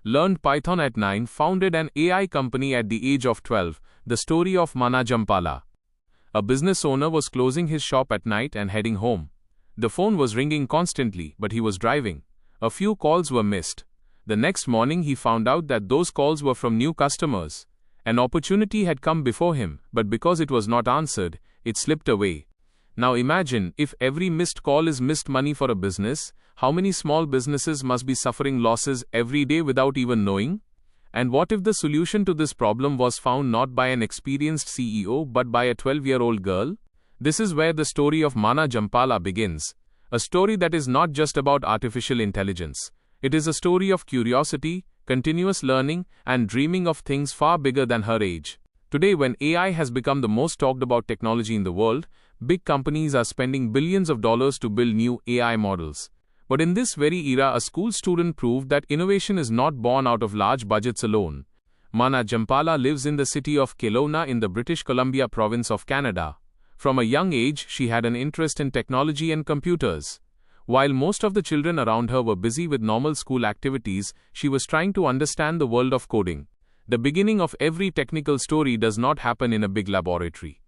learned Python at 9, founded an AI company at the age of 12. The story of Mana Jampala. A business owner was closing his shop at night and heading home. The phone was ringing constantly, but he was driving. A few calls were missed. The next morning he found out that those calls were from new customers. An opportunity had come before him, but because it was not answered, it slipped away. Now imagine, if every missed call is missed money for a business, how many small businesses must be suffering losses every day without even knowing? And what if the solution to this problem was found not by an experienced CEO but by a 12-year-old girl? This is where the story of Mana Jampala begins. A story that is not just about artificial intelligence. It is a story of curiosity, continuous learning, and dreaming of things far bigger than her age. Today, when AI has become the most talked about technology in the world, big companies are spending billions of dollars to build new AI models. But in this very era, a school student proved that innovation is not born out of large budgets alone. Mana Jampala lives in the city of Kelowna in the British Columbia province of Canada. From a young age, she had an interest in technology and computers. While most of the children around her were busy with normal school activities, she was trying to understand the world of coding. The beginning of every technical story does not happen in a big laboratory.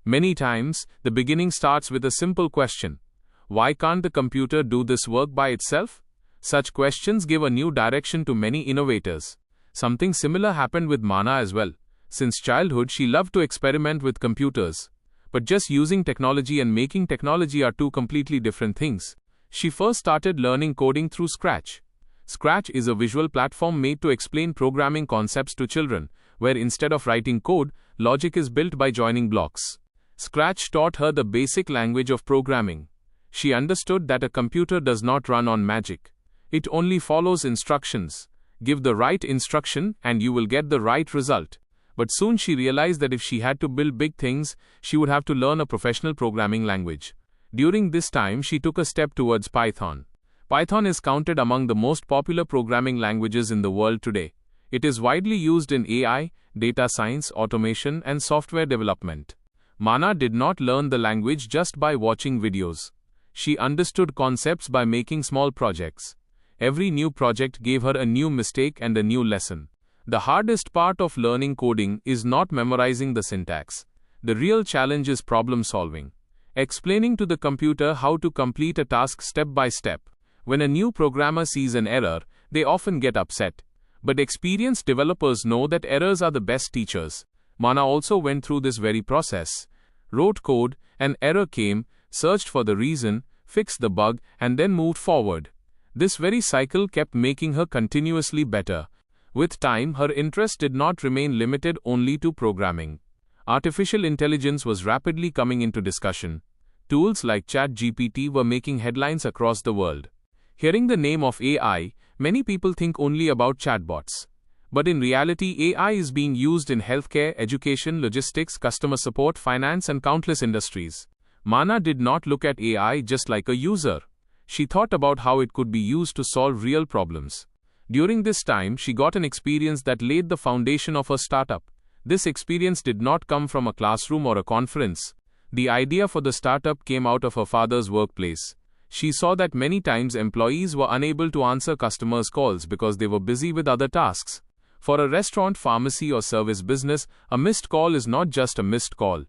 Many times, the beginning starts with a simple question. Why can't the computer do this work by itself? Such questions give a new direction to many innovators. Something similar happened with Mana as well. Since childhood, she loved to experiment with computers. But just using technology and making technology are two completely different things. She first started learning coding through Scratch. Scratch is a visual platform made to explain programming concepts to children, where instead of writing code, logic is built by joining blocks. Scratch taught her the basic language of programming. She understood that a computer does not run on magic. It only follows instructions. Give the right instruction and you will get the right result. But soon she realized that if she had to build big things, she would have to learn a professional programming language. During this time, she took a step towards Python. Python is counted among the most popular programming languages in the world today. It is widely used in AI, data science, automation, and software development. Mana did not learn the language just by watching videos. She understood concepts by making small projects. Every new project gave her a new mistake and a new lesson. The hardest part of learning coding is not memorizing the syntax. The real challenge is problem solving. Explaining to the computer how to complete a task step by step. When a new programmer sees an error, they often get upset. But experienced developers know that errors are the best teachers. Mana also went through this very process. Wrote code, an error came, searched for the reason, fixed the bug, and then moved forward. This very cycle kept making her continuously better. With time, her interest did not remain limited only to programming. Artificial intelligence was rapidly coming into discussion. Tools like ChatGPT were making headlines across the world. Hearing the name of AI, many people think only about chatbots. But in reality, AI is being used in healthcare, education, logistics, customer support, finance, and countless industries. Mana did not look at AI just like a user. She thought about how it could be used to solve real problems. During this time, she got an experience that laid the foundation of her startup. This experience did not come from a classroom or a conference. The idea for the startup came out of her father's workplace. She saw that many times employees were unable to answer customers' calls because they were busy with other tasks. For a restaurant, pharmacy, or service business, a missed call is not just a missed call.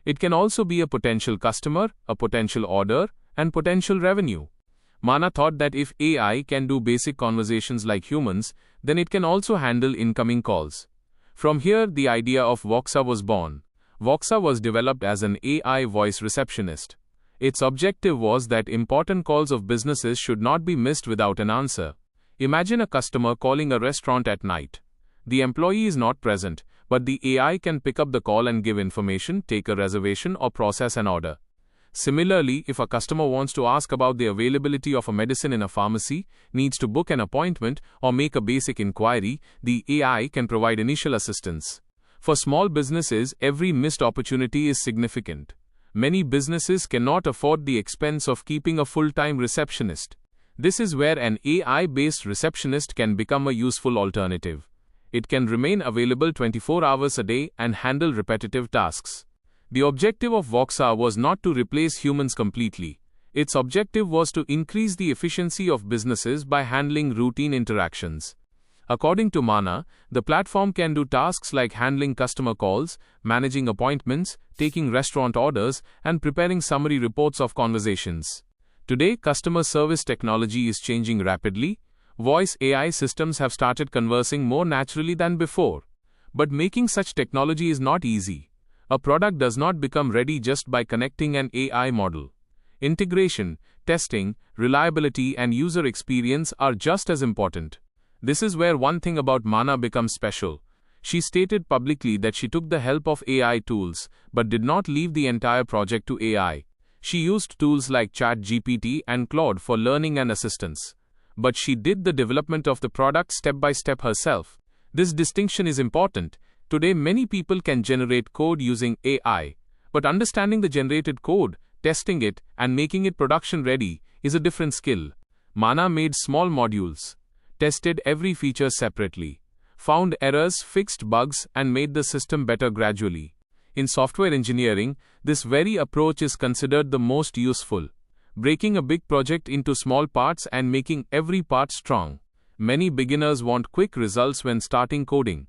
It can also be a potential customer, a potential order, and potential revenue. Mana thought that if AI can do basic conversations like humans, then it can also handle incoming calls. From here, the idea of Voxa was born. Voxa was developed as an AI voice receptionist. Its objective was that important calls of businesses should not be missed without an answer. Imagine a customer calling a restaurant at night. The employee is not present, but the AI can pick up the call and give information, take a reservation, or process an order. Similarly, if a customer wants to ask about the availability of a medicine in a pharmacy, needs to book an appointment, or make a basic inquiry, the AI can provide initial assistance. For small businesses, every missed opportunity is significant. Many businesses cannot afford the expense of keeping a full-time receptionist. This is where an AI-based receptionist can become a useful alternative. It can remain available 24 hours a day and handle repetitive tasks. The objective of Voxa was not to replace humans completely. Its objective was to increase the efficiency of businesses by handling routine interactions. According to Mana, the platform can do tasks like handling customer calls, managing appointments, taking restaurant orders, and preparing summary reports of conversations. Today, customer service technology is changing rapidly. Voice AI systems have started conversing more naturally than before. But making such technology is not easy. A product does not become ready just by connecting an AI model. Integration, testing, reliability, and user experience are just as important. This is where one thing about Mana becomes special. She stated publicly that she took the help of AI tools, but did not leave the entire project to AI. She used tools like ChatGPT and Claude for learning and assistance. But she did the development of the product step by step herself. This distinction is important. Today, many people can generate code using AI, but understanding the generated code, testing it, and making it production ready is a different skill. Mana made small modules, tested every feature separately, found errors, fixed bugs, and made the system better gradually. In software engineering, this very approach is considered the most useful, breaking a big project into small parts and making every part strong. Many beginners want quick results when starting coding,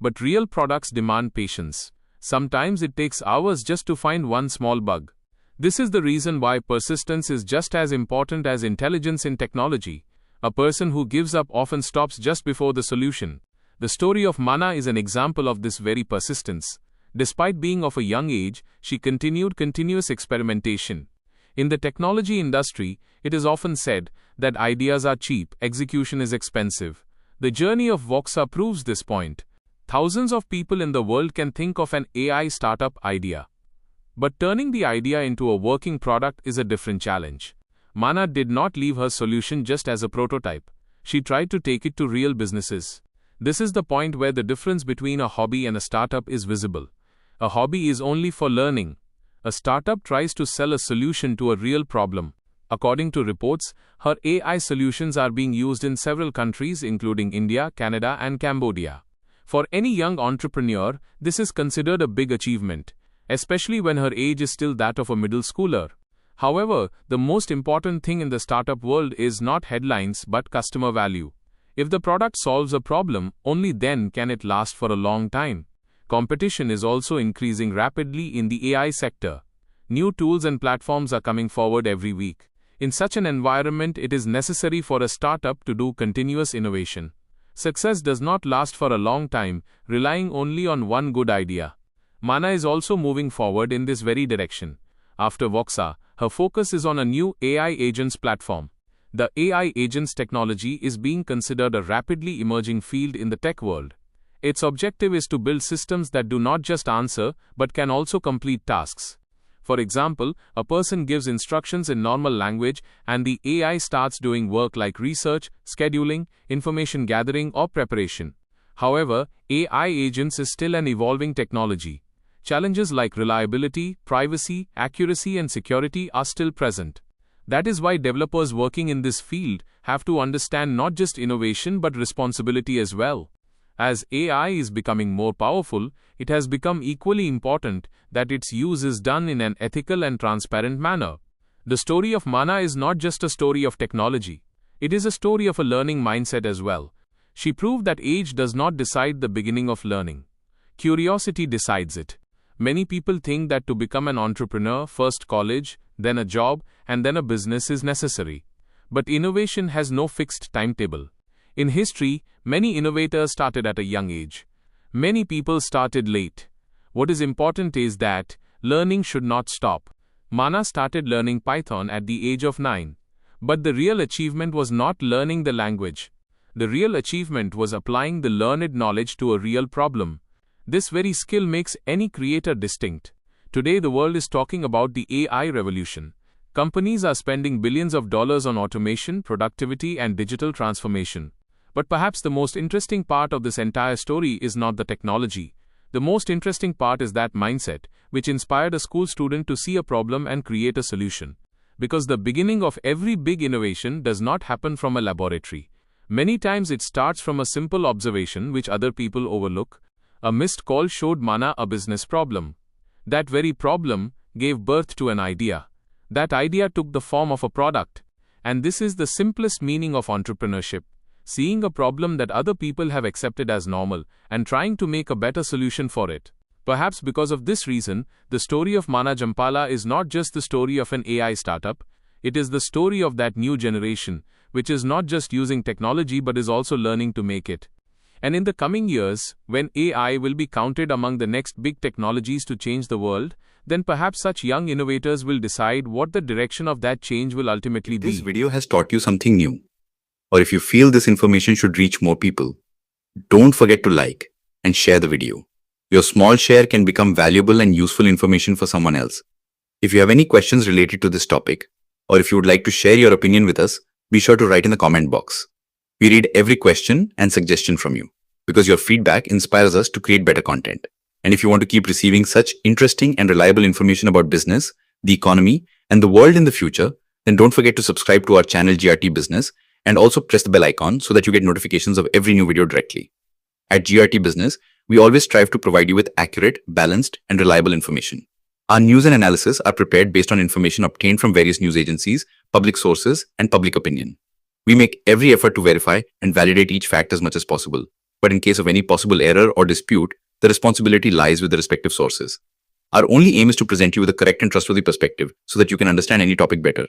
but real products demand patience. Sometimes it takes hours just to find one small bug. This is the reason why persistence is just as important as intelligence in technology. A person who gives up often stops just before the solution. The story of Mana is an example of this very persistence. Despite being of a young age, she continued continuous experimentation. In the technology industry, it is often said that ideas are cheap, execution is expensive. The journey of Voxa proves this point. Thousands of people in the world can think of an AI startup idea. But turning the idea into a working product is a different challenge. Mana did not leave her solution just as a prototype. She tried to take it to real businesses. This is the point where the difference between a hobby and a startup is visible. A hobby is only for learning. A startup tries to sell a solution to a real problem. According to reports, her AI solutions are being used in several countries including India, Canada, and Cambodia. For any young entrepreneur, this is considered a big achievement, especially when her age is still that of a middle schooler. However, the most important thing in the startup world is not headlines but customer value. If the product solves a problem, only then can it last for a long time. Competition is also increasing rapidly in the AI sector. New tools and platforms are coming forward every week. In such an environment, it is necessary for a startup to do continuous innovation. Success does not last for a long time, relying only on one good idea. Mana is also moving forward in this very direction. After Voxa, her focus is on a new AI agents platform. The AI agents technology is being considered a rapidly emerging field in the tech world. Its objective is to build systems that do not just answer, but can also complete tasks. For example, a person gives instructions in normal language and the AI starts doing work like research, scheduling, information gathering, or preparation. However, AI agents is still an evolving technology. Challenges like reliability, privacy, accuracy, and security are still present. That is why developers working in this field have to understand not just innovation but responsibility as well. As AI is becoming more powerful, it has become equally important that its use is done in an ethical and transparent manner. The story of Mana is not just a story of technology. It is a story of a learning mindset as well. She proved that age does not decide the beginning of learning. Curiosity decides it. Many people think that to become an entrepreneur, first college, then a job, and then a business is necessary. But innovation has no fixed timetable. In history, many innovators started at a young age. Many people started late. What is important is that learning should not stop. Mana started learning Python at the age of 9. But the real achievement was not learning the language. The real achievement was applying the learned knowledge to a real problem. This very skill makes any creator distinct. Today the world is talking about the AI revolution. Companies are spending billions of dollars on automation, productivity, and digital transformation. But perhaps the most interesting part of this entire story is not the technology. The most interesting part is that mindset, which inspired a school student to see a problem and create a solution. Because the beginning of every big innovation does not happen from a laboratory. Many times it starts from a simple observation which other people overlook. A missed call showed Mana a business problem. That very problem gave birth to an idea. That idea took the form of a product. And this is the simplest meaning of entrepreneurship. seeing a problem that other people have accepted as normal, and trying to make a better solution for it. Perhaps because of this reason, the story of Mana Jampala is not just the story of an AI startup, it is the story of that new generation, which is not just using technology but is also learning to make it. And in the coming years, when AI will be counted among the next big technologies to change the world, then perhaps such young innovators will decide what the direction of that change will ultimately be. This video has taught you something new, or if you feel this information should reach more people, don't forget to like and share the video. Your small share can become valuable and useful information for someone else. If you have any questions related to this topic, or if you would like to share your opinion with us, be sure to write in the comment box. We read every question and suggestion from you, because your feedback inspires us to create better content. And if you want to keep receiving such interesting and reliable information about business, the economy, and the world in the future, then don't forget to subscribe to our channel GRT Business and also press the bell icon so that you get notifications of every new video directly. At GRT Business, we always strive to provide you with accurate, balanced, and reliable information. Our news and analysis are prepared based on information obtained from various news agencies, public sources, and public opinion. We make every effort to verify and validate each fact as much as possible. But in case of any possible error or dispute, the responsibility lies with the respective sources. Our only aim is to present you with a correct and trustworthy perspective so that you can understand any topic better.